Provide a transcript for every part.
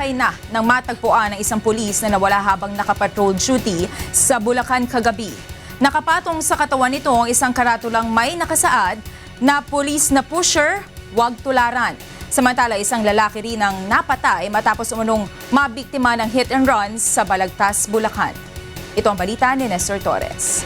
Kasabay na ng matagpuan ng isang pulis na nawala habang nakapatrol duty sa Bulacan kagabi. Nakapatong sa katawan nito ang isang karatulang may nakasaad na pulis na pusher, huwag tularan. Samantala, isang lalaki rin ang napatay matapos umunong mabiktima ng hit and run sa Balagtas, Bulacan. Ito ang balita ni Nestor Torres.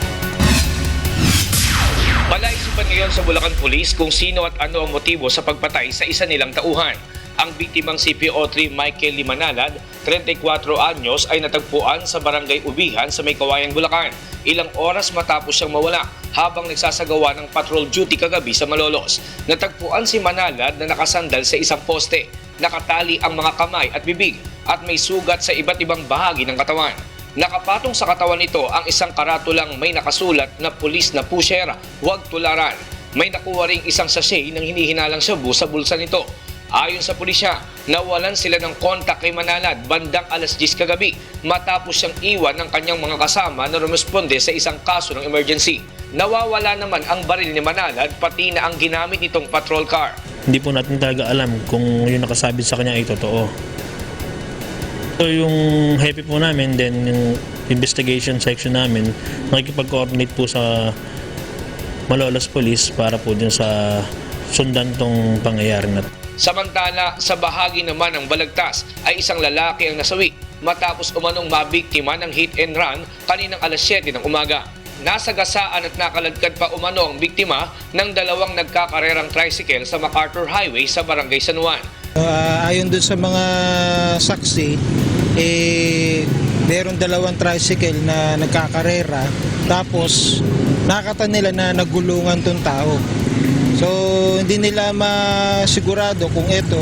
Palaisipan ngayon sa Bulacan Police kung sino at ano ang motibo sa pagpatay sa isa nilang tauhan. Ang biktimang CPO3 Michael Limanalad, 34 anyos, ay natagpuan sa Barangay Ubihan sa May Kawayan, Bulacan. Ilang oras matapos siyang mawala habang nagsasagawa ng patrol duty kagabi sa Malolos. Natagpuan si Manalad na nakasandal sa isang poste. Nakatali ang mga kamay at bibig at may sugat sa iba't ibang bahagi ng katawan. Nakapatong sa katawan nito ang isang karatulang may nakasulat na pulis na pushera, huwag tularan. May nakuha ring isang sachet ng hinihinalang shabu sa bulsa nito. Ayon sa pulisya, nawalan sila ng kontak kay Manalad bandang alas 10 kagabi matapos siyang iwan ng kanyang mga kasama na rumisponde sa isang kaso ng emergency. Nawawala naman ang baril ni Manalad pati na ang ginamit nitong patrol car. Hindi po natin talaga alam kung yung nakasabit sa kanya ay totoo. So yung happy po namin, then yung investigation section namin, nakikipag-coordinate po sa Malolos Police para po din sa sundan tong pangyayari na. Samantala, sa bahagi naman ng Balagtas ay isang lalaki ang nasawi matapos umanong mabiktima ng hit and run kaninang alas 7 ng umaga. Nasagasaan at nakaladkad pa umano ang biktima ng dalawang nagkakarerang tricycle sa MacArthur Highway sa Barangay San Juan. Ayon dun sa mga saksi, meron dalawang tricycle na nagkakarera tapos nakita nila na nagulungan tong tao. So hindi nila masigurado kung ito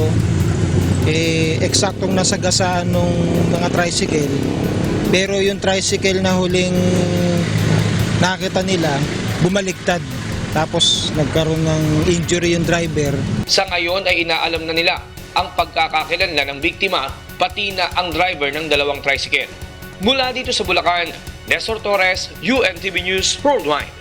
eksaktong nasagasaan ng mga tricycle, pero yung tricycle na huling nakita nila bumaliktad tapos nagkaroon ng injury yung driver. Sa ngayon ay inaalam na nila ang pagkakakilanlan ng biktima pati na ang driver ng dalawang tricycle. Mula dito sa Bulacan, Nestor Torres, UNTV News Worldwide.